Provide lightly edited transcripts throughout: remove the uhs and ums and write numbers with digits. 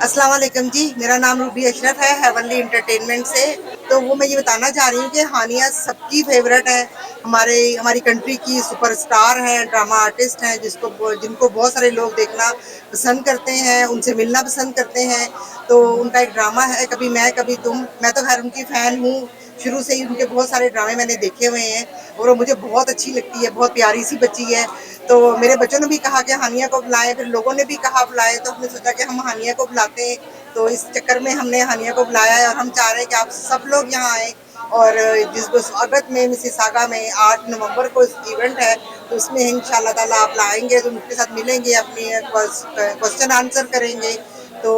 अस्सलाम वालेकुम जी, मेरा नाम रूबी अशरफ है हेवनली इंटरटेनमेंट से। तो वो मैं ये बताना चाह रही हूँ कि हानिया सबकी फेवरेट है, हमारी कंट्री की सुपरस्टार हैं, ड्रामा आर्टिस्ट हैं, जिनको बहुत सारे लोग देखना पसंद करते हैं, उनसे मिलना पसंद करते हैं। तो उनका एक ड्रामा है कभी मैं कभी तुम। मैं तो खैर उनकी फ़ैन हूँ, शुरू से ही उनके बहुत सारे ड्रामे मैंने देखे हुए हैं और वो मुझे बहुत अच्छी लगती है, बहुत प्यारी सी बच्ची है। तो मेरे बच्चों ने भी कहा कि हानिया को बुलाएं, फिर लोगों ने भी कहा बुलाएं, तो हमने सोचा कि हम हानिया को बुलाते हैं। तो इस चक्कर में हमने हानिया को बुलाया है और हम चाह रहे हैं कि आप सब लोग यहाँ आएँ। और जिसको स्वागत में मिसिसागा में 8 नवंबर को इवेंट है, तो उसमें इंशाल्लाह ताला आप लाएंगे तो उनके साथ मिलेंगे, अपनी क्वेश्चन आंसर करेंगे। तो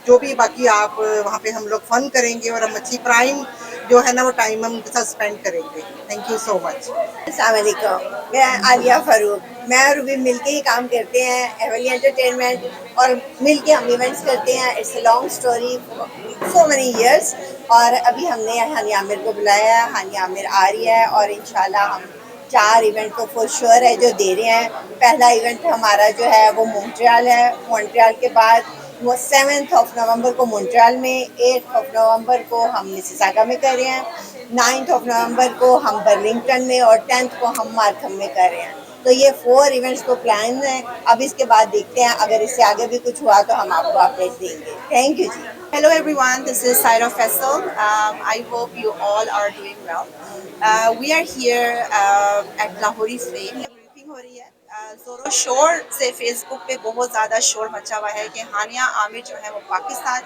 जो भी बाकी आप वहाँ पे हम लोग फन करेंगे और हम अच्छी प्राइम जो है ना वो टाइम हम उनके साथ स्पेंड करेंगे। Thank you so much. अस्सलाम वालेकुम, मैं आलिया फारूक। मैं और रूबी मिल के ही काम करते हैं एवली एंटरटेनमेंट, और मिल के हम इवेंट्स करते हैं। It's a long story, so many years. और अभी हमने हानिया आमिर को बुलाया है, हानिया आमिर आ रही है और इंशाल्लाह हम 4 इवेंट को फॉर श्योर है जो दे रहे हैं। पहला इवेंट हमारा जो है वो मॉन्ट्रियल है। मॉन्ट्रियल के बाद वो 7 नवंबर को मॉन्ट्रियल में, 8 नवंबर को हम मिसिसागा में कर रहे हैं, 9 नवंबर को हम बर्लिंगटन में और 10 को हम मार्कम में कर रहे हैं। तो ये 4 इवेंट्स को प्लान है। अब इसके बाद देखते हैं, अगर इससे आगे भी कुछ हुआ तो हम आपको अपडेट देंगे। थैंक यू जी। Hello everyone, this is Saira Faisal. I hope you all are doing well. We are here at Lahori Flame. Briefing हो रही है। जोरों शोर से फेसबुक पे बहुत ज़्यादा शोर मचा हुआ है कि हानिया आमिर जो है वो पाकिस्तान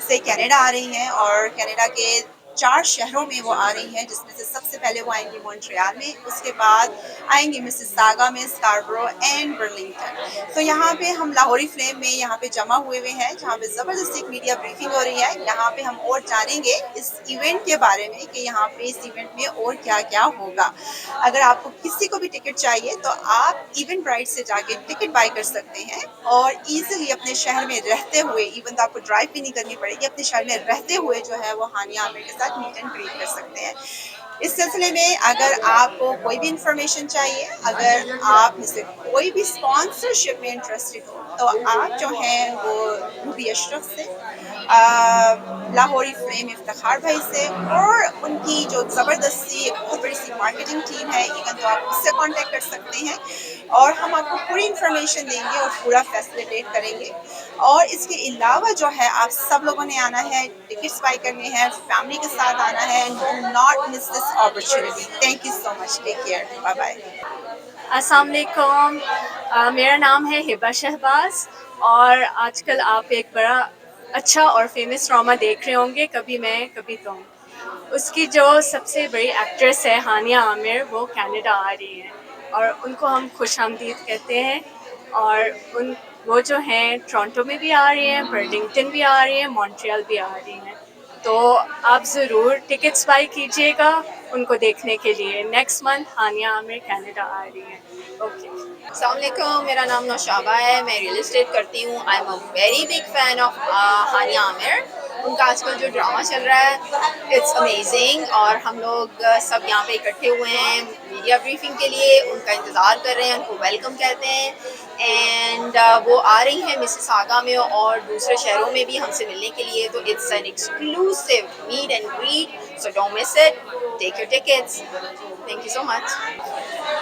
से कनाडा आ रही हैं और कनाडा के 4 शहरों में वो आ रही हैं, जिसमें से सबसे पहले वो आएंगी मॉन्ट्रियल में, उसके बाद आएंगी मिसिसागा में, स्कारबरो एंड बर्लिंगटन। तो यहाँ पे हम लाहौरी फ्लेम में यहाँ पे जमा हुए हैं, जहाँ पे ज़बरदस्त एक मीडिया ब्रीफिंग हो रही है। यहाँ पे हम और जानेंगे इस इवेंट के बारे में कि यहाँ पे इस इवेंट में और क्या क्या होगा। अगर आपको किसी को भी टिकट चाहिए तो आप इवेंट ब्राइट से जाके टिकट बाय कर सकते हैं और ईजिली अपने शहर में रहते हुए, इवन तो आपको ड्राइव भी नहीं करनी पड़ेगी, अपने शहर में रहते हुए जो है वो हानिया आमिर के साथ मीट एंड ग्रीट कर सकते हैं। इस सिलसिले में अगर आपको कोई भी इंफॉर्मेशन चाहिए, अगर आप में से कोई भी स्पॉन्सरशिप में इंटरेस्टेड हो, तो आप जो हैं वो रूबी अशरफ से, लाहौरी फ्लेम इफ्तिखार भाई से, और उनकी जो ज़बरदस्त सी बहुत बड़ी सी मार्केटिंग टीम है, इवन तो आप उससे कांटेक्ट कर सकते हैं और हम आपको पूरी इंफॉर्मेशन देंगे और पूरा फैसिलिटेट करेंगे। और इसके अलावा जो है आप सब लोगों ने आना है, टिकट्स बाई करने हैं, फैमिली के साथ आना है। Do not miss this opportunity. Thank you so much, take care, bye bye. अस्सलाम वालेकुम, मेरा नाम है हिबा शहबाज और आजकल आप एक बड़ा अच्छा और फेमस ड्रामा देख रहे होंगे, कभी मैं कभी तुम। उसकी जो सबसे बड़ी एक्ट्रेस है हानिया आमिर, वो कनाडा आ रही हैं और उनको हम खुशामदीद कहते हैं। और वो जो हैं टोरंटो में भी आ रही हैं, बर्लिंगटन भी आ रही हैं, मॉन्ट्रियल भी आ रही हैं। तो आप ज़रूर टिकट्स बाई कीजिएगा उनको देखने के लिए। नेक्स्ट मंथ हानिया आमिर कनाडा आ रही हैं। ओके। अस्सलाम वालेकुम, मेरा नाम नौशाबा है, मैं रियल एस्टेट करती हूँ। I am a very big fan of Hania Aamir. उनका आजकल जो ड्रामा चल रहा है इट्स अमेजिंग, और हम लोग सब यहाँ पे इकट्ठे हुए हैं मीडिया ब्रीफिंग के लिए। उनका इंतज़ार कर रहे हैं, उनको वेलकम कहते हैं। एंड वो आ रही हैं मिसिसागा में और दूसरे शहरों में भी हमसे मिलने के लिए। तो it's an exclusive meet and greet, so don't miss it, take your tickets. Thank you so much.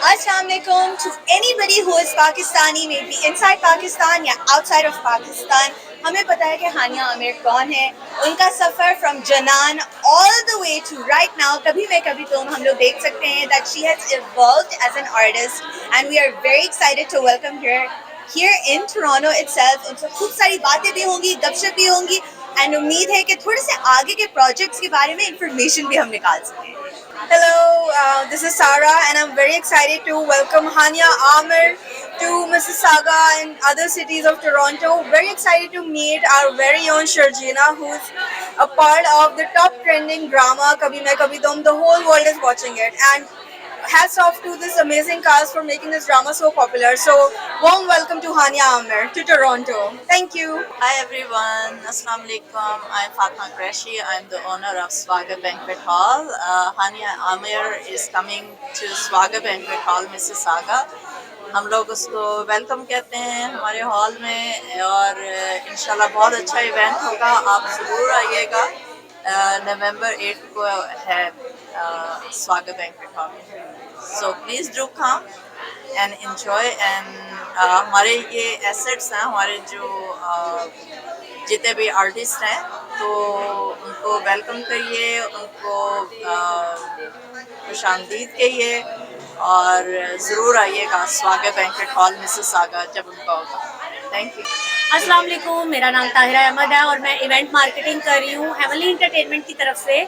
Assalamu alaikum to anybody who is Pakistani, maybe inside Pakistan या outside of Pakistan. हमें पता है कि हानिया आमिर कौन है, उनका सफ़र from जनान all the way to right now, कभी मैं कभी तुम, हम लोग देख सकते हैं that she has evolved as an artist and we are very excited to welcome her here in Toronto itself. उनसे खूब सारी बातें भी होंगी, गपशप भी होंगी, and उम्मीद है कि थोड़े से आगे के प्रोजेक्ट्स के बारे में इंफॉर्मेशन भी हम निकाल सकें। Hello, this is Sarah, and I'm very excited to welcome Hania Amir to Mississauga and other cities of Toronto. Very excited to meet our very own Sharjina, who's a part of the top trending drama Kabhi Main Kabhi Tum. The whole world is watching it, and hats off to this amazing cast for making this drama so popular. So, warm welcome to Hania Amir to Toronto. Thank you. Hi everyone, Assalamu alaikum. I'm Fatma Qureshi. I'm the owner of Swaga Banquet Hall. Hania Amir is coming to Swaga Banquet Hall, Mississauga. हम लोग उसको welcome कहते हैं हमारे hall में और इंशाल्लाह बहुत अच्छा इवेंट होगा. आप ज़रूर आइएगा. नवंबर 8 को है स्वागत banquet hall. So please do come and enjoy. And हमारे ये एसेट्स हैं, हमारे जो जितने भी आर्टिस्ट हैं, तो उनको वेलकम करिए, उनको खुशामदीद कहिए और ज़रूर आइएगा स्वागत बैंक्वेट हॉल मिसिसागा जब उनका होगा. Thank you. अस्सलाम वालेकुम, मेरा नाम ताहिरा अहमद है और मैं इवेंट मार्केटिंग कर रही हूँ हेवनली एंटरटेनमेंट की तरफ से.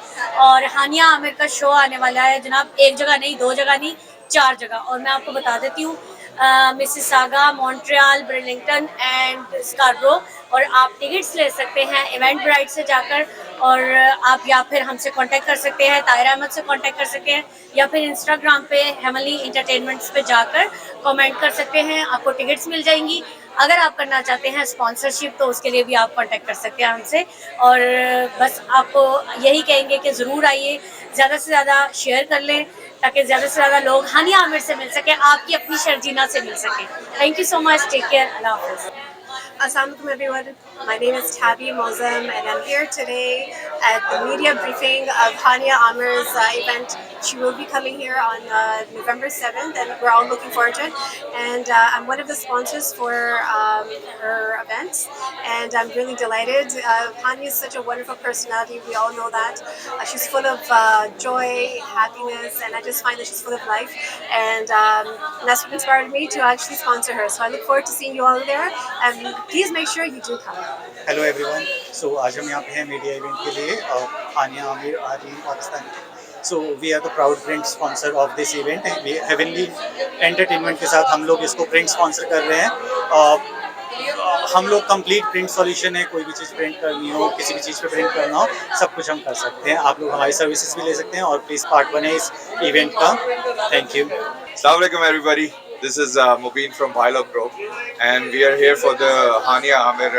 और हानिया आमिर का शो आने वाला है जनाब, एक जगह नहीं, दो जगह नहीं, 4 जगह. और मैं आपको बता देती हूँ, मिसिसागा, मॉन्ट्रियल, ब्रिलिंगटन एंड स्कार्बरो. और आप टिकट्स ले सकते हैं इवेंट ब्राइट से जाकर, और आप या फिर हमसे कांटेक्ट कर सकते हैं, ताहिरा अहमद से कांटेक्ट कर सकते हैं, या फिर इंस्टाग्राम पे हेवनली एंटरटेनमेंट्स पे जाकर कमेंट कर सकते हैं. आपको टिकट्स मिल जाएंगी. अगर आप करना चाहते हैं स्पॉन्सरशिप तो उसके लिए भी आप कांटेक्ट कर सकते हैं हमसे. और बस आपको यही कहेंगे कि ज़रूर आइए, ज़्यादा से ज़्यादा शेयर कर लें ताकि ज़्यादा से ज़्यादा लोग हानिया आमिर से मिल सकें, आपकी अपनी शर्जीना से मिल सकें. Thank you so much. Take care. अल्लाह हाफ़िज़. Assalamualaikum everyone. My name is Tabby Mozam and I'm here today at the media briefing of Hania Amir's event. She will be coming here on November 7th and we're all looking forward to it. And I'm one of the sponsors for her events and I'm really delighted. Hania is such a wonderful personality. We all know that. She's full of joy, happiness, and I just find that she's full of life. And that's what inspired me to actually sponsor her. So I look forward to seeing you all there. And please make sure you do come. Hello everyone. So आज हम यहाँ पे हैं media event के लिए और हानिया आमिर आ रही हैं Pakistan. So we are the proud print sponsor of this event. Heavenly entertainment के साथ हम लोग इसको प्रिंट स्पॉन्सर कर रहे हैं. हम लोग कंप्लीट प्रिंट सॉल्यूशन है. कोई भी चीज़ प्रिंट करनी हो, किसी भी चीज़ पे प्रिंट करना हो, सब कुछ हम कर सकते हैं. आप लोग हमारी सर्विसेज भी ले सकते हैं और प्लीज़ पार्ट बने इस इवेंट का. Thank you. Assalamu alaikum everybody. This is Mubin from Violet Group and we are here for the Hania Amir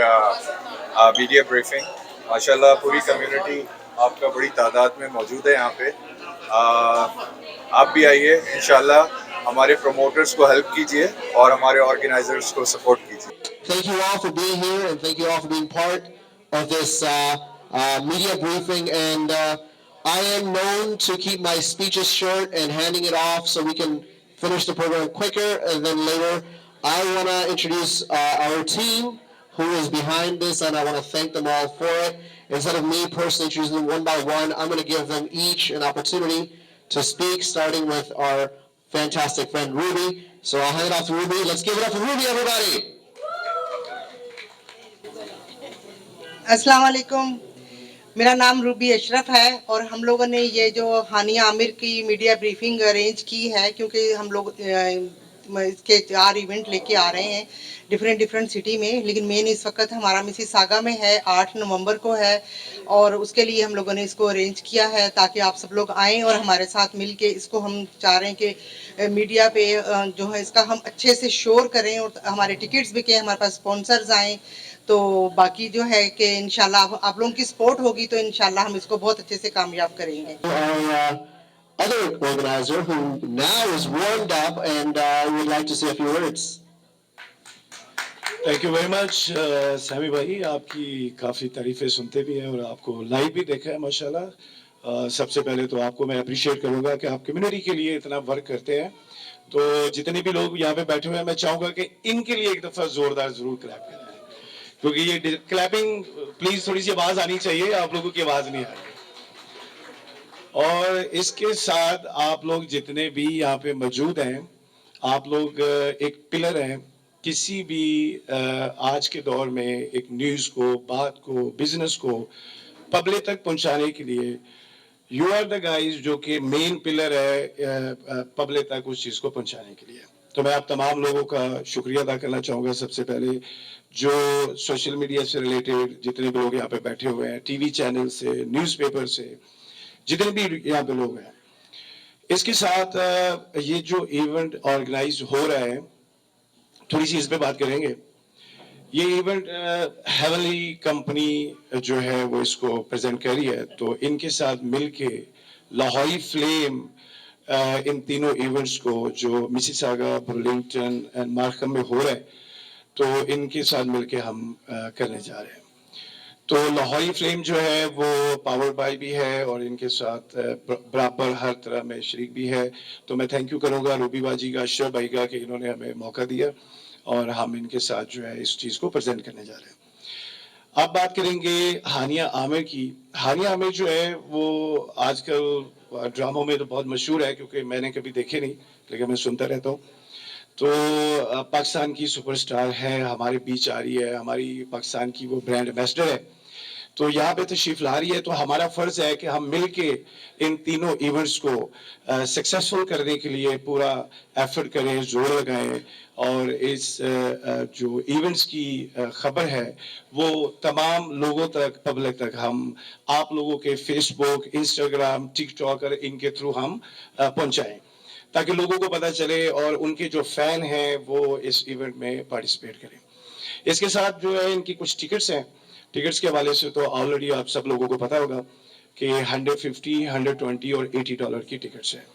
media briefing. माशाल्लाह पूरी कम्युनिटी आपका बड़ी तादाद में मौजूद है यहाँ पे. आप भी आइए, इंशाल्लाह हमारे प्रमोटर्स को हेल्प कीजिए और हमारे ऑर्गेनाइजर्स को सपोर्ट कीजिए. Thank you all for being here and thank you all for being part of this media briefing. And I am known to keep my speeches short and handing it off so we can finish the program quicker. And then later, I want to introduce our team who is behind this, and I want to thank them all for it. Instead of me personally introducing them one by one, I'm going to give them each an opportunity to speak, starting with our fantastic friend Ruby. So I'll hand it off to Ruby. Let's give it up for Ruby, everybody. अस्सलाम वालेकुम. मेरा नाम Ruby Ashraf है और हम लोगों ने ये जो हानिया आमिर की मीडिया ब्रीफिंग अरेंज की है क्योंकि हम लोग इसके 4 इवेंट लेके आ रहे हैं डिफरेंट सिटी में. लेकिन मेन इस वक्त हमारा मिसिसागा में है, 8 नवंबर को है. और उसके लिए हम लोगों ने इसको अरेंज किया है ताकि आप सब लोग आएँ और हमारे साथ मिल के इसको हम चाह रहे हैं कि मीडिया पे जो है इसका हम अच्छे से शोर करें और हमारे टिकट्स बिकें, हमारे पास स्पॉन्सर्स आएँ. तो बाकी जो है कि इंशाल्लाह आप लोगों की सपोर्ट होगी तो इंशाल्लाह हम इसको बहुत अच्छे से कामयाब करेंगे. Other organizer who now is warmed up and would like to say a few words. Thank you very much Sammy भाई. आपकी काफ़ी तारीफ़ें सुनते भी हैं और आपको लाइव भी देखा है माशाल्लाह. सबसे पहले तो आपको मैं अप्रिशिएट करूंगा कि आप कम्युनिटी के लिए इतना वर्क करते हैं. तो जितने भी लोग यहाँ पे बैठे हुए हैं मैं चाहूँगा कि इनके लिए एक दफ़ा ज़ोरदार ज़रूर क्लैप करें क्योंकि ये क्लैपिंग प्लीज़ थोड़ी सी आवाज़ आनी चाहिए. आप लोगों की आवाज़ नहीं आ रही. और इसके साथ आप लोग जितने भी यहाँ पे मौजूद हैं, आप लोग एक पिलर हैं किसी भी आज के दौर में एक न्यूज़ को, बात को, बिजनेस को पब्लिक तक पहुँचाने के लिए. यू आर द गाइज जो कि मेन पिलर है पब्लिक तक उस चीज़ को पहुंचाने के लिए। तो मैं आप तमाम लोगों का शुक्रिया अदा करना चाहूँगा। सबसे पहले जो सोशल मीडिया से रिलेटेड जितने भी लोग यहाँ पे बैठे हुए हैं, टीवी चैनल से, न्यूज़पेपर से, जितने भी यहाँ पे लोग हैं, इसके साथ ये जो इवेंट ऑर्गेनाइज हो रहा है, थोड़ी सी इस पे बात करेंगे। ये इवेंट हेवनली कंपनी जो है वो इसको प्रेजेंट कर रही है, तो इनके साथ मिलके लाहौरी फ्लेम इन तीनों इवेंट्स को जो मिसिसागा, बुर्लिंगटन एंड मार्कम में हो रहा है, तो इनके साथ मिलके हम करने जा रहे हैं। तो लाहौरी फ्लेम जो है वो पावर बाय भी है और इनके साथ बराबर हर तरह में शरीक भी है। तो मैं थैंक यू करूँगा रूबी बाजी का, अशरफ भाई का कि इन्होंने हमें मौका दिया और हम इनके साथ जो है इस चीज़ को प्रेजेंट करने जा रहे हैं। अब बात करेंगे हानिया आमिर की। हानिया आमिर जो है वो आजकल ड्रामों में तो बहुत मशहूर है, क्योंकि मैंने कभी देखे नहीं लेकिन मैं सुनता रहता हूँ। तो पाकिस्तान की सुपरस्टार है, हमारे बीच आ रही है, हमारी पाकिस्तान की वो ब्रांड एम्बेसडर है, तो यहाँ पे तशरीफ ला रही है। तो हमारा फर्ज है कि हम मिलके इन तीनों इवेंट्स को सक्सेसफुल करने के लिए पूरा एफर्ट करें, जोर लगाएं और इस जो इवेंट्स की खबर है वो तमाम लोगों तक, पब्लिक तक हम आप लोगों के फेसबुक, इंस्टाग्राम, टिकटॉक और इनके थ्रू हम पहुंचाएं, ताकि लोगों को पता चले और उनके जो फैन हैं वो इस इवेंट में पार्टिसिपेट करें। इसके साथ जो है इनकी कुछ टिकट्स हैं। टिकट्स के हवाले से तो ऑलरेडी आप सब लोगों को पता होगा कि 150, 120 और $80 की टिकट्स हैं।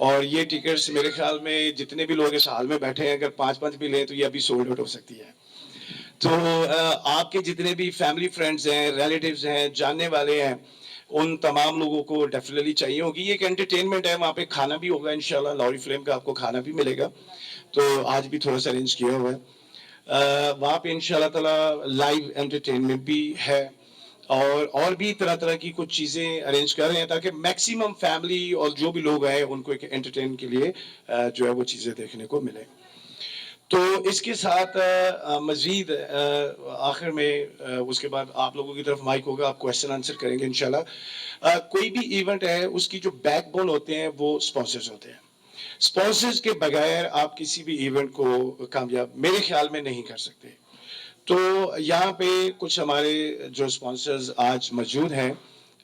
और ये टिकट्स मेरे ख्याल में जितने भी लोग इस हाल में बैठे हैं, अगर 5-5 भी लें तो ये अभी सोल्ड आउट हो सकती है। तो आपके जितने भी फैमिली फ्रेंड्स हैं, रिलेटिव्स हैं, जानने वाले हैं, उन तमाम लोगों को डेफिनेटली चाहिए होगी। ये एक एंटरटेनमेंट है, वहाँ पे खाना भी होगा इंशाल्लाह, लाहौरी फ्लेम का आपको खाना भी मिलेगा। तो आज भी थोड़ा सा अरेंज किया हुआ है। वहाँ पे इंशाल्लाह ताला लाइव एंटरटेनमेंट भी है और भी तरह तरह की कुछ चीज़ें अरेंज कर रहे हैं, ताकि मैक्सिमम फैमिली और जो भी लोग आए उनको एक एंटरटेन के लिए जो है वो चीज़ें देखने को मिले। तो इसके साथ मज़ीद आखिर में उसके बाद आप लोगों की तरफ माइक होगा, आप क्वेश्चन आंसर करेंगे इंशाल्लाह। कोई भी इवेंट है उसकी जो बैकबोन होते हैं वो स्पॉन्सर्स होते हैं। स्पॉन्सर्स के बगैर आप किसी भी इवेंट को कामयाब मेरे ख्याल में नहीं कर सकते। तो यहाँ पे कुछ हमारे जो स्पॉन्सर्स आज मौजूद हैं,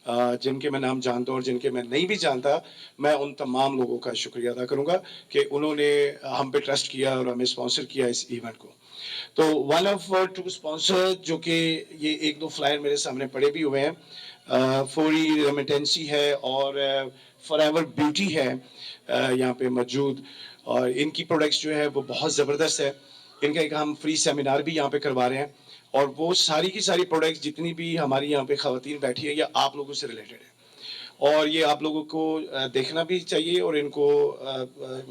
जिनके मैं नाम जानता हूँ और जिनके मैं नहीं भी जानता, मैं उन तमाम लोगों का शुक्रिया अदा करूँगा कि उन्होंने हम पे ट्रस्ट किया और हमें स्पॉन्सर किया इस इवेंट को। तो वन ऑफ 2 स्पॉन्सर जो कि ये 1-2 फ्लायर मेरे सामने पड़े भी हुए हैं, फॉरी रेमिटेंसी है और फॉरएवर ब्यूटी है यहाँ पे मौजूद, और इनकी प्रोडक्ट्स जो है वो बहुत ज़बरदस्त है। इनका एक हम फ्री सेमिनार भी यहाँ पे करवा रहे हैं और वो सारी की सारी प्रोडक्ट्स जितनी भी हमारी यहाँ पे ख़वातीन बैठी है, ये आप लोगों से रिलेटेड है और ये आप लोगों को देखना भी चाहिए और इनको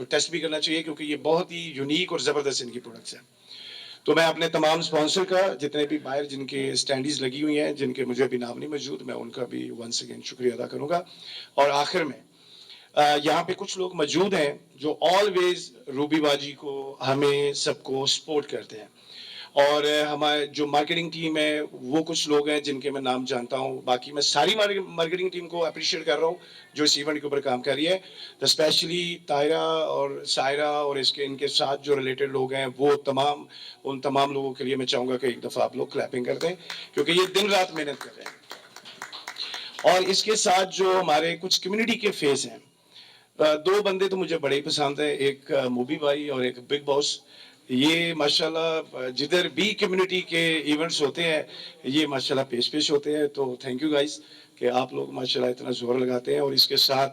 टेस्ट भी करना चाहिए, क्योंकि ये बहुत ही यूनिक और ज़बरदस्त इनकी प्रोडक्ट्स हैं। तो मैं अपने तमाम स्पॉन्सर का, जितने भी बाहर जिनके स्टैंडीज लगी हुई हैं, जिनके मुझे अभी नाम नहीं मौजूद, मैं उनका भी वंस अगेन शुक्रिया अदा करूँगा। और आखिर में यहाँ पे कुछ लोग मौजूद हैं जो ऑलवेज रूबी बाजी को, हमें सबको सपोर्ट करते हैं, और हमारे जो मार्केटिंग टीम है वो कुछ लोग हैं जिनके मैं नाम जानता हूँ। बाकी मैं सारी मार्केटिंग टीम को अप्रिशिएट कर रहा हूँ जो इस इवेंट के ऊपर काम कर रही है। तो स्पेशली तायरा और सायरा और इनके साथ जो रिलेटेड लोग हैं, वो उन तमाम लोगों के लिए मैं चाहूँगा कि एक दफ़ा आप लोग क्लैपिंग कर दें, क्योंकि ये दिन रात मेहनत कर रहे हैं। और इसके साथ जो हमारे कुछ कम्युनिटी के फेस हैं, 2 बंदे तो मुझे बड़े ही पसंद है, एक मूबी भाई और एक बिग बॉस। ये माशाल्लाह जिधर भी कम्युनिटी के इवेंट्स होते हैं ये माशाल्लाह पेश होते हैं। तो थैंक यू गाइस कि आप लोग माशाल्लाह इतना जोर लगाते हैं। और इसके साथ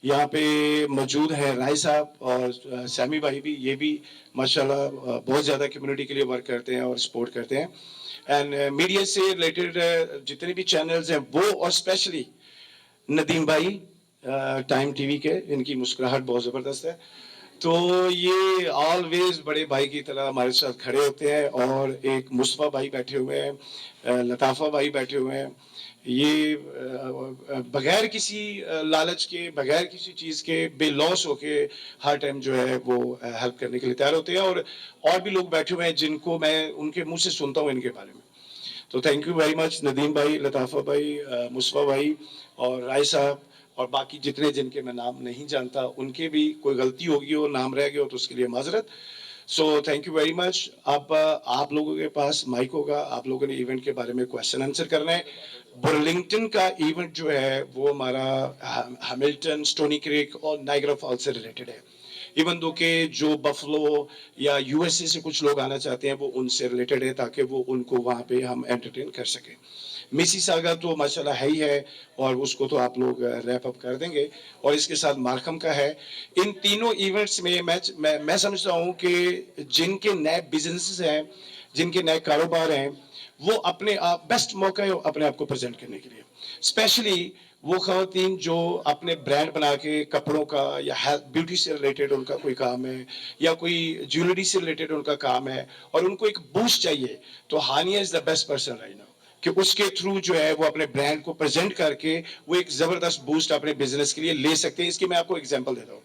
यहाँ पे मौजूद हैं राय साहब और सैमी भाई भी, ये भी माशाल्लाह बहुत ज़्यादा कम्युनिटी के लिए वर्क करते हैं और सपोर्ट करते हैं। एंड मीडिया से रिलेटेड जितने भी चैनल्स हैं वो, और स्पेशली नदीम भाई टाइम टीवी के, इनकी मुस्कुराहट बहुत ज़बरदस्त है। तो ये ऑलवेज बड़े भाई की तरह हमारे साथ खड़े होते हैं। और एक मुस्तफ़ा भाई बैठे हुए हैं, लताफ़ा भाई बैठे हुए हैं, ये बगैर किसी लालच के, बगैर किसी चीज़ के, बेलॉस होके हर टाइम जो है वो हेल्प करने के लिए तैयार होते हैं। और भी लोग बैठे हुए हैं जिनको मैं उनके मुंह से सुनता हूँ इनके बारे में। तो thank you very much Nadeem भाई, लताफ़ा भाई, मुस्तफ़ा भाई और राय साहब, اور باقی جتنے جن کے میں نام نہیں جانتا ان کے بھی کوئی غلطی ہوگی اور نام رہ گیا ہو تو اس کے لیے معذرت. So thank you very much. اب آپ لوگوں کے پاس مائک ہوگا, آپ لوگوں نے ایونٹ کے بارے میں کوشچن آنسر کرنا ہے. برلنگٹن کا ایونٹ جو ہے وہ ہمارا ہیملٹن, اسٹونی کریک اور نائگرا فال سے ریلیٹڈ ہے. ایون دو کہ جو بفلو یا یو ایس اے سے کچھ لوگ آنا چاہتے ہیں وہ ان سے ریلیٹڈ ہے تاکہ وہ ان کو وہاں پہ ہم انٹرٹین کر سکیں. میسی ساگا تو ماشاءاللہ ہے ہی ہے اور اس کو تو آپ لوگ ریپ اپ کر دیں گے, اور اس کے ساتھ مارکم کا ہے. ان تینوں ایونٹس میں میں سمجھتا ہوں کہ جن کے نئے بزنسز ہیں, جن کے نئے کاروبار ہیں, وہ اپنے آپ بیسٹ موقع ہے اپنے آپ کو پریزنٹ کرنے کے لیے. اسپیشلی وہ خواتین جو اپنے برانڈ بنا کے کپڑوں کا یا بیوٹی سے ریلیٹڈ ان کا کوئی کام ہے یا کوئی جیولری سے ریلیٹڈ ان کا کام ہے اور ان کو ایک بوسٹ چاہیے, تو Hania is the best person right now کہ اس کے تھرو جو ہے وہ اپنے برانڈ کو پریزنٹ کر کے وہ ایک زبردست بوسٹ اپنے بزنس کے لیے لے سکتے ہیں. اس کی میں آپ کو ایگزامپل دیتا ہوں.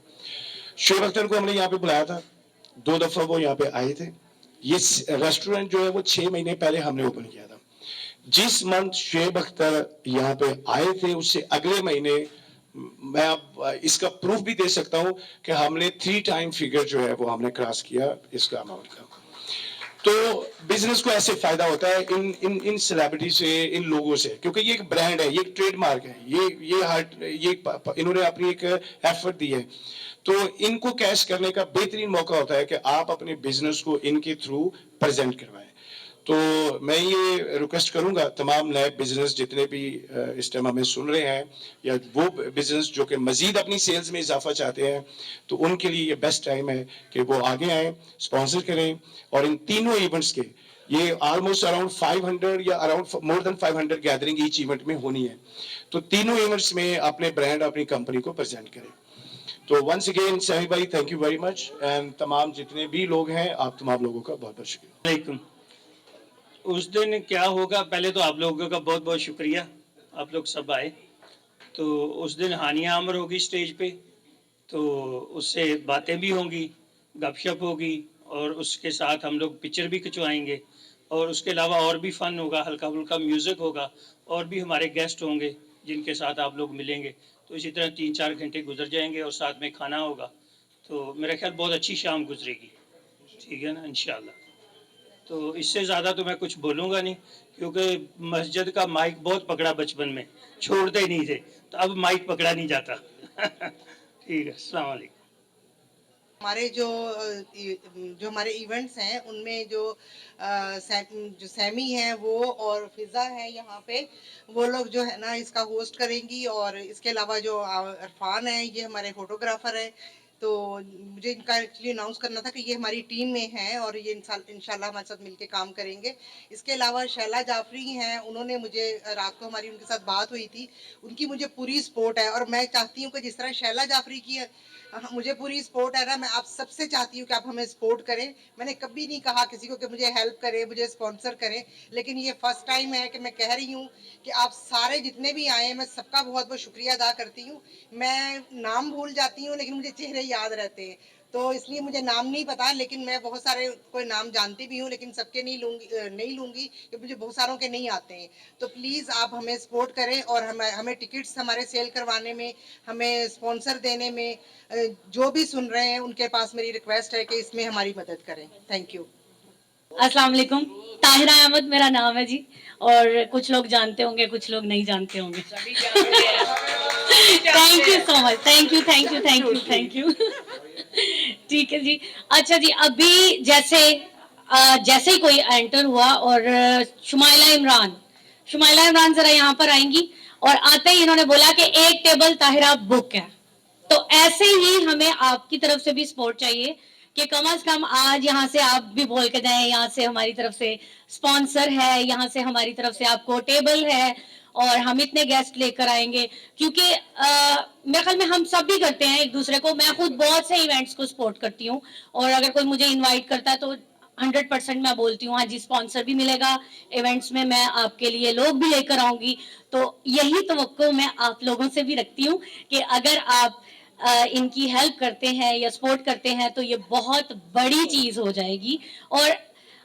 شعیب اختر کو ہم نے یہاں پہ بلایا تھا, 2 دفعہ وہ یہاں پہ آئے تھے. یہ ریسٹورینٹ جو ہے وہ 6 مہینے پہلے ہم نے اوپن کیا تھا. جس منتھ شعیب اختر یہاں پہ آئے تھے اس سے اگلے مہینے میں اب اس کا پروف بھی دے سکتا ہوں کہ ہم نے 3 ٹائم فگر جو ہے وہ ہم نے کراس کیا اس کا اماؤنٹ کا. تو بزنس کو ایسے فائدہ ہوتا ہے ان سیلیبریٹی سے, ان لوگوں سے, کیونکہ یہ ایک برانڈ ہے, یہ ایک ٹریڈ مارک ہے, یہ انہوں نے اپنی ایک ایفرٹ دی ہے. تو ان کو کیش کرنے کا بہترین موقع ہوتا ہے کہ آپ اپنے بزنس کو ان کے تھرو پریزنٹ کروائیں. تو میں یہ ریکویسٹ کروں گا تمام نئے بزنس جتنے بھی اس ٹائم ہمیں سن رہے ہیں یا وہ بزنس جو کہ مزید اپنی سیلز میں اضافہ چاہتے ہیں, تو ان کے لیے یہ بیسٹ ٹائم ہے کہ وہ آگے آئیں, اسپانسر کریں. اور ان تینوں ایونٹس کے یہ آلموسٹ اراؤنڈ 500 یا اراؤنڈ مور دین 500 گیدرنگ ایچ ایونٹ میں ہونی ہے. تو تینوں ایونٹس میں اپنے برانڈ, اپنی کمپنی کو پریزنٹ کریں. تو ونس اگین سیمی بھائی thank you very much, and تمام جتنے بھی لوگ ہیں آپ تمام لوگوں کا بہت بہت شکریہ. علیکم. اس دن کیا ہوگا, پہلے تو آپ لوگوں کا بہت بہت شکریہ, آپ لوگ سب آئے. تو اس دن ہانیہ عامر ہوگی اسٹیج پہ, تو اس سے باتیں بھی ہوں گی, گپ شپ ہوگی, اور اس کے ساتھ ہم لوگ پکچر بھی کھنچوائیں گے. اور اس کے علاوہ اور بھی فن ہوگا, ہلکا پھلکا میوزک ہوگا, اور بھی ہمارے گیسٹ ہوں گے جن کے ساتھ آپ لوگ ملیں گے. تو اسی طرح 3-4 گھنٹے گزر جائیں گے اور ساتھ میں کھانا ہوگا. تو میرا خیال بہت اچھی شام گزرے گی, ٹھیک ہے نا, انشاءاللہ. تو اس سے زیادہ تو میں کچھ بولوں گا نہیں, کیونکہ مسجد کا مائک بہت پکڑا بچپن میں, چھوڑتے ہی نہیں تھے, تو اب مائک پکڑا نہیں جاتا. ٹھیک ہے, السلام علیکم. ہمارے جو ہمارے ایونٹس ہیں ان میں جو سیمی ہیں وہ اور فضا ہے یہاں پہ, وہ لوگ جو ہے نا اس کا ہوسٹ کریں گی. اور اس کے علاوہ جو عرفان ہے یہ ہمارے فوٹوگرافر ہے. تو مجھے ان کا ایکچولی اناؤنس کرنا تھا کہ یہ ہماری ٹیم میں ہیں اور یہ انشاءاللہ ہمارے ساتھ مل کے کام کریں گے. اس کے علاوہ شیلا جعفری ہیں, انہوں نے مجھے رات کو ہماری ان کے ساتھ بات ہوئی تھی, ان کی مجھے پوری سپورٹ ہے. اور میں چاہتی ہوں کہ جس طرح شیلا جعفری کی مجھے پوری سپورٹ ہے نا, میں آپ سب سے چاہتی ہوں کہ آپ ہمیں سپورٹ کریں. میں نے کبھی نہیں کہا کسی کو کہ مجھے ہیلپ کرے, مجھے اسپانسر کریں, لیکن یہ فرسٹ ٹائم ہے کہ میں کہہ رہی ہوں کہ آپ سارے جتنے بھی آئے ہیں میں سب کا بہت بہت شکریہ ادا کرتی ہوں. میں نام بھول جاتی ہوں لیکن مجھے چہرے یاد رہتے ہیں, تو اس لیے مجھے نام نہیں پتا, لیکن میں بہت سارے کوئی نام جانتی بھی ہوں, لیکن سب کے نہیں لوں گی کہ مجھے بہت ساروں کے نہیں آتے ہیں. تو پلیز آپ ہمیں سپورٹ کریں, اور ہمیں ٹکٹس ہمارے سیل کروانے میں, ہمیں اسپانسر دینے میں, جو بھی سن رہے ہیں ان کے پاس میری ریکویسٹ ہے کہ اس میں ہماری مدد کریں. Thank you. السلام علیکم. طاہرہ احمد میرا نام ہے جی, اور کچھ لوگ جانتے ہوں گے, کچھ لوگ نہیں جانتے ہوں گے. Thank you so much, thank you thank you thank you thank you. ٹھیک ہے جی. اچھا جی, ابھی جیسے ہی کوئی انٹر ہوا, اور شمائلہ عمران ذرا یہاں پر آئیں گی, اور آتے ہی انہوں نے بولا کہ ایک ٹیبل طاہرہ بک ہے. تو ایسے ہی ہمیں آپ کی طرف سے بھی سپورٹ چاہیے کہ کم از کم آج یہاں سے آپ بھی بول کے جائیں, یہاں سے ہماری طرف سے سپانسر ہے, یہاں سے ہماری طرف سے آپ کو ٹیبل ہے, اور ہم اتنے گیسٹ لے کر آئیں گے. کیونکہ میرے خیال میں ہم سب بھی کرتے ہیں ایک دوسرے کو, میں خود بہت سے ایونٹس کو سپورٹ کرتی ہوں, اور اگر کوئی مجھے انوائٹ کرتا ہے تو 100% میں بولتی ہوں ہاں جی سپانسر بھی ملے گا ایونٹس میں آپ کے لیے لوگ بھی لے کر آؤں گی. تو یہی توقع میں آپ لوگوں سے بھی رکھتی ہوں کہ اگر آپ ان کی ہیلپ کرتے ہیں یا سپورٹ کرتے ہیں تو یہ بہت بڑی چیز ہو جائے گی. اور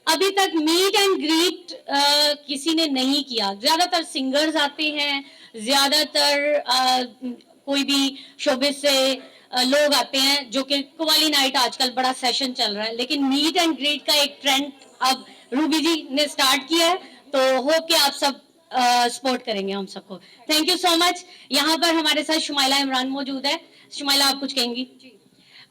ابھی تک میٹ اینڈ گریٹ کسی نے نہیں کیا. زیادہ تر سنگرز آتے ہیں, زیادہ تر कोई भी शोबिस से लोग आते हैं, जो कि कवाली नाइट आजकल बड़ा सेशन चल रहा है, लेकिन मीट एंड ग्रीट का एक ट्रेंड अब रूबी जी ने स्टार्ट किया है, तो होप कि आप सब सपोर्ट करेंगे हम सबको। Thank you so much. यहाँ पर हमारे साथ शुमाइला इमरान मौजूद है। शुमाइला, आप कुछ कहेंगी?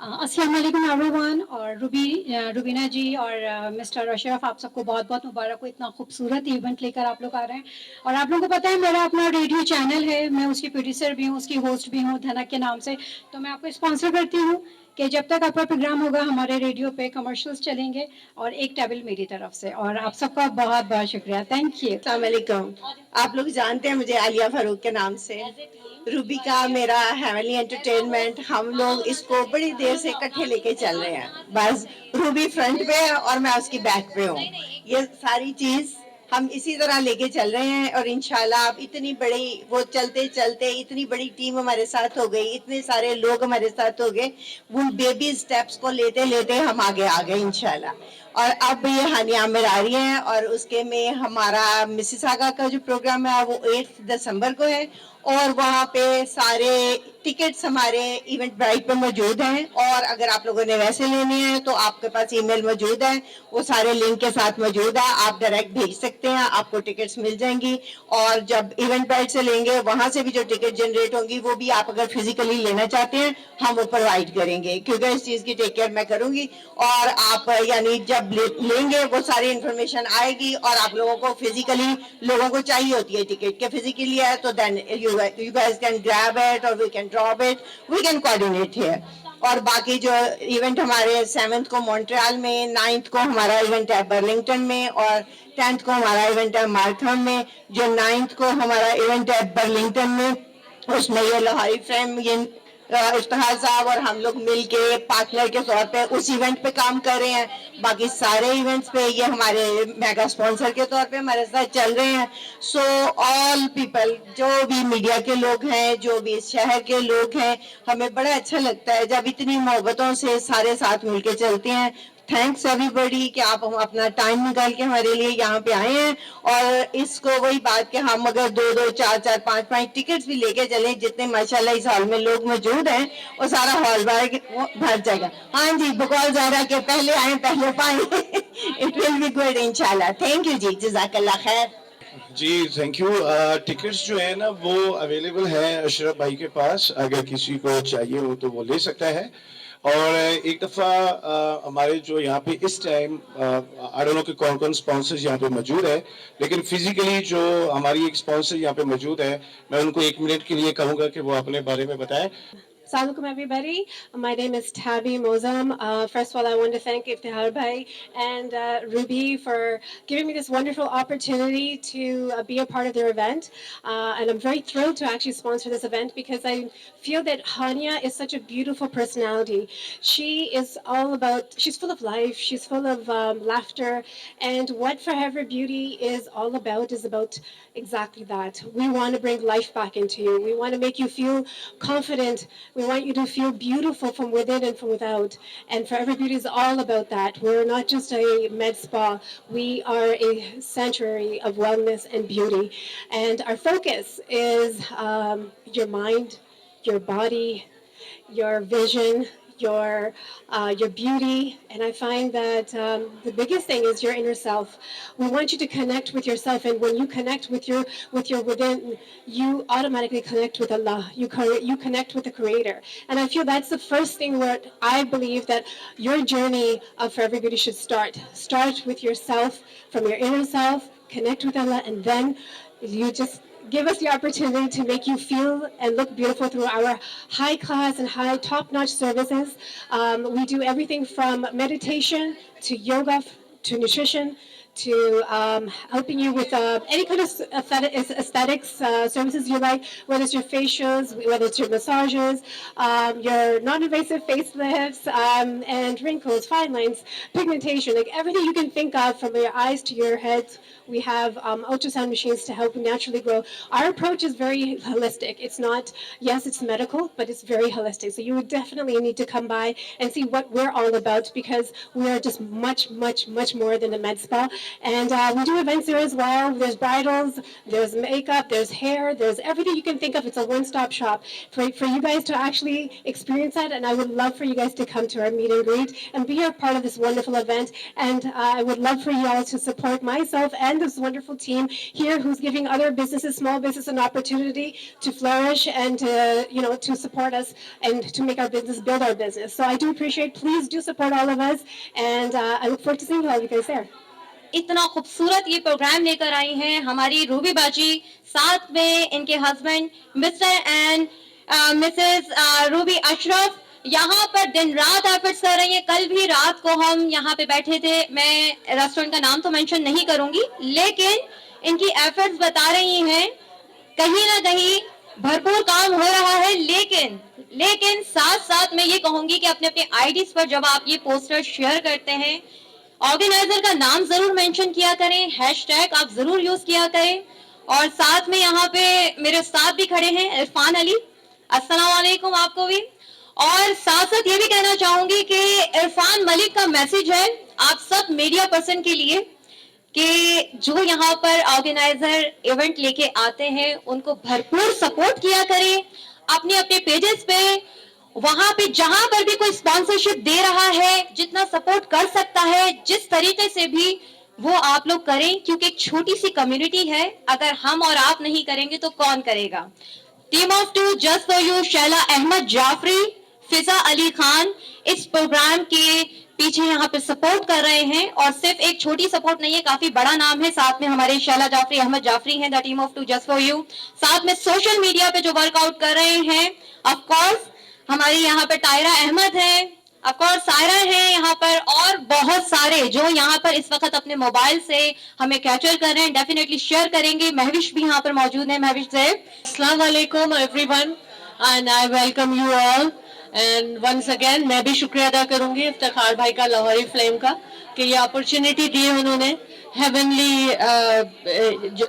अस्सलाम वालेकुम एवरीवन, और रुबीना जी और मिस्टर अशरफ, आप सबको बहुत बहुत मुबारक हो। इतना खूबसूरत इवेंट लेकर आप लोग आ रहे हैं, और आप लोगों को पता है मेरा अपना रेडियो चैनल है, मैं उसकी प्रोड्यूसर भी हूँ, उसकी होस्ट भी हूँ धनक के नाम से। तो मैं आपको स्पॉन्सर करती हूँ कि जब तक आपका प्रोग्राम होगा हमारे रेडियो पे कमर्शियल्स चलेंगे, और एक टेबल मेरी तरफ से। और आप सबका बहुत बहुत शुक्रिया, थैंक यू। अस्सलाम वालेकुम। आप लोग जानते हैं मुझे आलिया फारूक के नाम से। रूबी का मेरा हेवनली एंटरटेनमेंट, हम लोग इसको बड़ी देर से इकट्ठे लेके चल रहे हैं। बस रूबी फ्रंट पे है और मैं उसकी बैक पे हूँ। ये सारी चीज हम इसी तरह लेके चल रहे हैं, और इंशाल्लाह अब इतनी बड़ी वो चलते चलते इतनी बड़ी टीम हमारे साथ हो गई, इतने सारे लोग हमारे साथ हो गए, वो बेबी स्टेप्स को लेते लेते हम आगे आ गए इंशाल्लाह। और अब ये हानिया आमिर आ रही हैं, और उसके में हमारा मिसिसागा का जो प्रोग्राम है वो 8 दिसंबर को है, और वहाँ पे सारे टिकट्स हमारे इवेंट ब्राइट पे मौजूद हैं। और अगर आप लोगों ने वैसे लेने हैं तो आपके पास ईमेल मौजूद है, वो सारे लिंक के साथ मौजूद है, आप डायरेक्ट भेज सकते हैं, आपको टिकट्स मिल जाएंगी। और जब इवेंट ब्राइट से लेंगे वहाँ से भी जो टिकट जनरेट होंगी वो भी आप अगर फिजिकली लेना चाहते हैं हम वो प्रोवाइड करेंगे, क्योंकि इस चीज़ की टेक केयर मैं करूँगी। और आप यानी जब लेंगे वो सारी इन्फॉर्मेशन आएगी, और आप लोगों को फिजिकली लोगों को चाहिए होती है टिकट के फिजिकली है, तो then you guys can grab it or we can drop it, we can coordinate here. और बाकी जो इवेंट हमारे 7th को मॉन्ट्रियल में, 9th को हमारा इवेंट है बर्लिंगटन में, और 10th को हमारा इवेंट है मार्कहम में। जो 9th को हमारा इवेंट है बर्लिंगटन में, उसमें ये लाहौरी फ्रेम, ये इफ्तिखार साहब और हम लोग मिलके पार्टनर के तौर पे उस इवेंट पे काम कर रहे हैं। बाकी सारे इवेंट्स पे ये हमारे मेगा स्पॉन्सर के तौर पे हमारे साथ चल रहे हैं। सो ऑल पीपल, जो भी मीडिया के लोग हैं, जो भी इस शहर के लोग हैं, हमें बड़ा अच्छा लगता है जब इतनी मोहब्बतों से सारे साथ मिलके चलते हैं। थैंक्स एवरीबॉडी कि आप अपना टाइम निकाल के हमारे लिए यहाँ पे आए हैं। और इसको वही बात कि हम अगर 2-2, 4-4, 5-5 टिकट्स भी लेके चले, जितने माशाल्लाह इस हॉल में लोग मौजूद हैं, वो सारा हॉल भर जाएगा। हाँ जी, बकौल ज़ाहरा के पहले आए पहले पाए। इट विल बी गुड इंशाल्लाह। थैंक यू जी, जज़ाकल्लाह खैर। जी थैंक यू। टिकट्स जो है ना वो अवेलेबल है अशरफ भाई के पास, अगर किसी को चाहिए हो तो वो ले सकता है। और एक दफ़ा हमारे जो यहाँ पे इस टाइम आई डोंट नो कि कौन कौन स्पॉन्सर्स यहाँ पे मौजूद है, लेकिन फिजिकली जो हमारी एक स्पॉन्सर यहाँ पे मौजूद है, मैं उनको 1 मिनट के लिए कहूँगा कि वो अपने बारे में बताएं। Assalamualaikum everybody. My name is Tabi Mozam. First of all, I want to thank Iftihar Bhai and Ruby for giving me this wonderful opportunity to be a part of their event. And I'm very thrilled to actually sponsor this event because I feel that Hania is such a beautiful personality. She is all about, she's full of life, she's full of laughter. And what Forever Beauty is all about is about exactly that. We want to bring life back into you. We want to make you feel confident. We want you to feel beautiful from within and from without. And Forever Beauty is all about that. We're not just a med spa. We are a sanctuary of wellness and beauty. And our focus is your mind, your body, your vision, your beauty. And I find that the biggest thing is your inner self. We want you to connect with yourself, and when you connect with your within, you automatically connect with Allah. You connect with the Creator. And I feel that's the first thing where I believe that your journey of Forever Beauty should start. Start with yourself, from your inner self, connect with Allah, and then you just give us the opportunity to make you feel and look beautiful through our high class and high top-notch services. We do everything from meditation to yoga to nutrition to helping you with any kind of aesthetics services you like, whether it's your facials, whether it's your massages, your non-invasive facelifts, and wrinkles, fine lines, pigmentation, like everything you can think of from your eyes to your heads. We have ultrasound machines to help naturally grow. Our approach is very holistic. It's not, yes, it's medical, but it's very holistic. So you would definitely need to come by and see what we're all about, because we are just much, much, much more than a med spa. And we do events there as well. There's bridals, there's makeup, there's hair, there's everything you can think of. It's a one-stop shop for you guys to actually experience that. And I would love for you guys to come to our meet and greet and be a part of this wonderful event. And I would love for you all to support myself and this wonderful team here who's giving other businesses, small business, an opportunity to flourish and to support us and to make our business, build our business. So I do appreciate, please do support all of us, and I look forward to seeing all you guys there. इतना खूबसूरत ये programme लेकर आई हैं हमारी Ruby बाजी, साथ में इनके husband mister and Mrs Ruby Ashraf यहाँ पर दिन रात एफर्ट्स कर रही हैं। कल भी रात को हम यहाँ पे बैठे थे, मैं रेस्टोरेंट का नाम तो मेंशन नहीं करूंगी, लेकिन इनकी एफर्ट्स बता रही हैं कहीं ना कहीं भरपूर काम हो रहा है। लेकिन साथ साथ मैं ये कहूंगी कि अपने अपने आईडीज पर जब आप ये पोस्टर शेयर करते हैं, ऑर्गेनाइजर का नाम जरूर मेंशन किया करें, हैशटैग आप जरूर यूज किया करें। और साथ में यहाँ पे मेरे उस्ताद भी खड़े हैं, इरफान अली, अस्सलाम वालेकुम आपको भी। और साथ साथ ये भी कहना चाहूंगी कि इरफान मलिक का मैसेज है आप सब मीडिया पर्सन के लिए कि जो यहाँ पर ऑर्गेनाइजर इवेंट लेके आते हैं उनको भरपूर सपोर्ट किया करें अपने अपने पेजेस पे, वहां पे जहां पर भी कोई स्पॉन्सरशिप दे रहा है, जितना सपोर्ट कर सकता है जिस तरीके से भी वो आप लोग करें, क्योंकि एक छोटी सी कम्युनिटी है, अगर हम और आप नहीं करेंगे तो कौन करेगा। Team of two, just for you, Shaila Ahmed Jafri, Fiza Ali Khan इस प्रोग्राम के पीछे यहाँ पे सपोर्ट कर रहे हैं, और सिर्फ एक छोटी सपोर्ट नहीं है, काफी बड़ा नाम है। साथ में हमारे शैला जाफरी, अहमद जाफरी हैं, the team of two, just for you. साथ में सोशल मीडिया पे जो वर्कआउट कर रहे हैं, ऑफ कोर्स हमारी यहाँ पे टायरा अहमद है, ऑफ कोर्स सायरा है यहाँ पर, और बहुत सारे जो यहाँ पर इस वक्त अपने मोबाइल से हमें कैप्चर कर रहे हैं, डेफिनेटली शेयर करेंगे। महविश भी यहाँ पर मौजूद है, महविश से अस्सलाम वालेकुम everyone and I welcome you all. And once again मैं भी शुक्रिया अदा करूंगी इफ्तिखार भाई का, लाहौरी फ्लेम का, कि ये अपॉर्चुनिटी दी उन्होंने हेवनली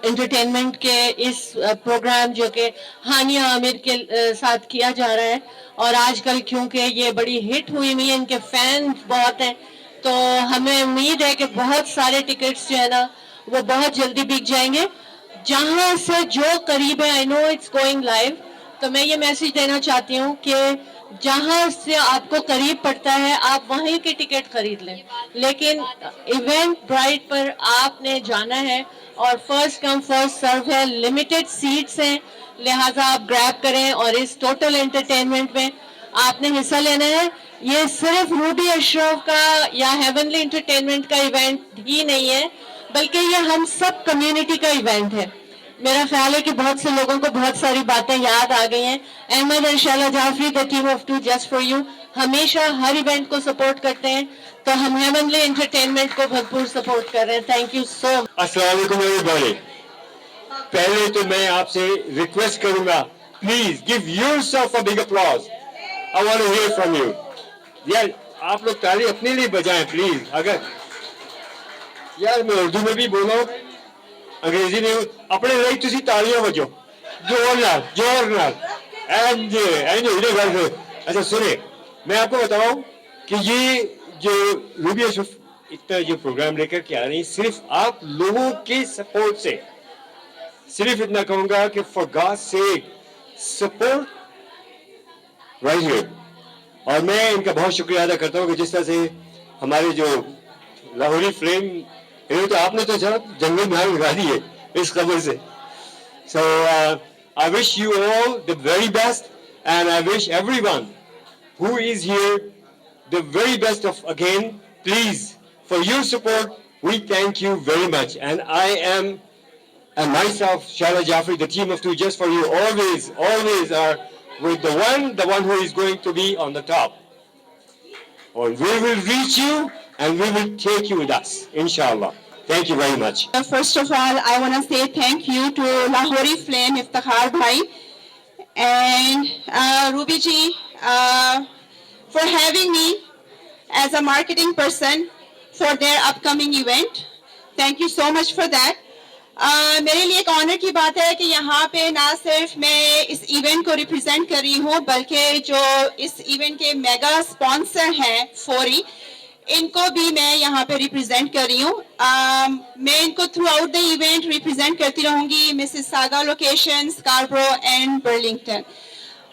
एंटरटेनमेंट के इस प्रोग्राम जो कि हानिया आमिर के साथ किया जा रहा है। और आजकल क्योंकि ये बड़ी हिट हुई है, इनके फैन बहुत हैं, तो हमें उम्मीद है कि बहुत सारे टिकट्स जो है ना वो बहुत जल्दी बिक जाएंगे। जहां से जो करीब है, I know it's going live, तो मैं ये मैसेज देना चाहती हूँ कि जहां से आपको करीब पड़ता है आप वहीं के टिकट खरीद लें, लेकिन इवेंट ब्राइट पर आपने जाना है और फर्स्ट कम फर्स्ट सर्व है, लिमिटेड सीट्स हैं, लिहाजा आप ग्रैब करें और इस टोटल एंटरटेनमेंट में आपने हिस्सा लेना है। ये सिर्फ रूबी अशरफ का या हेवनली एंटरटेनमेंट का इवेंट ही नहीं है, बल्कि ये हम सब कम्युनिटी का इवेंट है। मेरा ख्याल है कि बहुत से लोगों को बहुत सारी बातें याद आ गई हैं। अहमद और Shaila Jafri, the team of two, just for you, हमेशा हर इवेंट को सपोर्ट करते हैं, तो हम हेवनली एंटरटेनमेंट को भरपूर सपोर्ट कर रहे हैं। Thank you so much. अस्सलाम वालेकुम एवरीबॉडी। पहले तो मैं आपसे रिक्वेस्ट करूंगा, please give yourself a big applause, I want to hear from you. यार आप लोग ताली अपने लिए बजाएं प्लीज। अगर यार मैं उर्दू में भी बोला हूं, अंग्रेजी में, अपने लिए तुसी तालियां बजो जोर नाल। अच्छा सुने, मैं आपको बताऊं कि ये जो रूबी अशरफ इतना जो प्रोग्राम लेकर के आ रही, सिर्फ आप लोगों के सपोर्ट से, सिर्फ इतना कहूंगा कि for God's sake support right here. और मैं इनका बहुत शुक्रिया अदा करता हूं कि जिस तरह से हमारे जो लाहौरी फ्लेम, तो आपने तो जंगल में आग लगा दी है इस खबर से। So I wish you all the very best, and I wish everyone who is here the very best of again. Please, for your support, we thank you very much. And I am, and myself, Shala Jafri, the team of two, just for you, always are with the one who is going to be on the top. Or we will reach you and we will take you with us, inshallah. Thank you very much. First of all, I want to say thank you to Lahori Flame, Iftikhar Bhai, and Ruby ji for having me as a marketing person for their upcoming event. Thank you so much for that. मेरे लिए एक honour की बात है कि यहाँ पे ना सिर्फ मैं इस इवेंट को रिप्रेजेंट कर रही हूँ, बल्कि जो इस इवेंट के मेगा स्पॉन्सर हैं फौरी, इनको भी मैं यहाँ पे रिप्रेजेंट कर रही हूँ। मैं इनको through out the event represent करती रहूँगी, Mrs saga location, Scarborough and Burlington.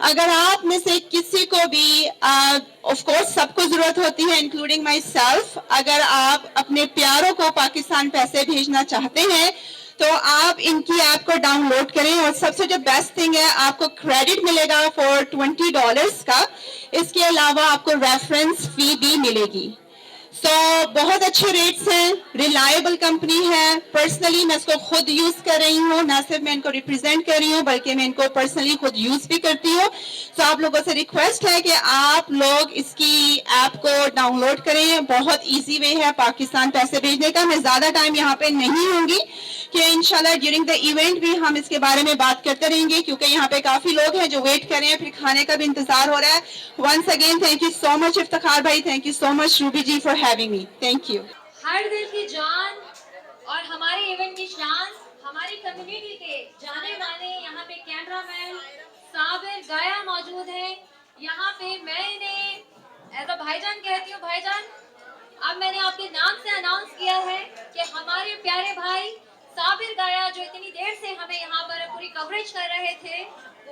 अगर आप में से किसी को भी ऑफ कोर्स सबको ज़रूरत होती है इंक्लूडिंग माई सेल्फ, अगर आप अपने प्यारों को पाकिस्तान पैसे भेजना चाहते हैं तो आप इनकी ऐप को डाउनलोड करें और सबसे जो बेस्ट थिंग है आपको क्रेडिट मिलेगा फॉर $20 का। इसके अलावा आपको रेफरेंस फी भी मिलेगी। बहुत अच्छे रेट्स हैं, रिलायबल कंपनी है। पर्सनली मैं इसको खुद यूज कर रही हूँ, ना सिर्फ मैं इनको रिप्रेजेंट कर रही हूँ बल्कि मैं इनको पर्सनली खुद यूज भी करती हूँ। आप लोगों से रिक्वेस्ट है कि आप लोग इसकी ऐप को डाउनलोड करें। बहुत इजी वे है पाकिस्तान पैसे भेजने का। मैं ज्यादा टाइम यहाँ पे नहीं होंगी कि इंशाल्लाह ड्यूरिंग द इवेंट भी हम इसके बारे में बात करते रहेंगे क्योंकि यहाँ पे काफी लोग हैं जो वेट कर रहे हैं, फिर खाने का भी इंतजार हो रहा है। Once again thank you so much Iftikhar भाई, thank you so much Ruby ji for having me, thank you. हर दिल की जान और हमारे इवेंट की शान, हमारी कम्युनिटी के जाने माने यहाँ पे कैमरामैन साबिर गाया मौजूद हैं। यहाँ पे मैं इन्हें एज अ भाईजान कहती हूँ। भाईजान, अब मैंने आपके नाम से अनाउंस किया है कि हमारे प्यारे भाई साबिर गाया जो इतनी देर से हमें यहाँ पर पूरी कवरेज कर रहे थे,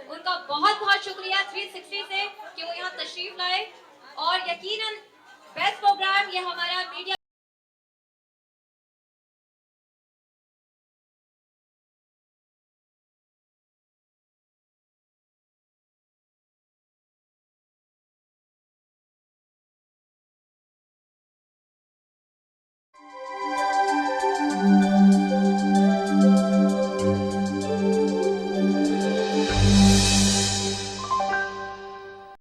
उनका बहुत बहुत शुक्रिया 360 से कि वो यहाँ तशरीफ लाए। और यकीनन बेस्ट प्रोग्राम ये हमारा मीडिया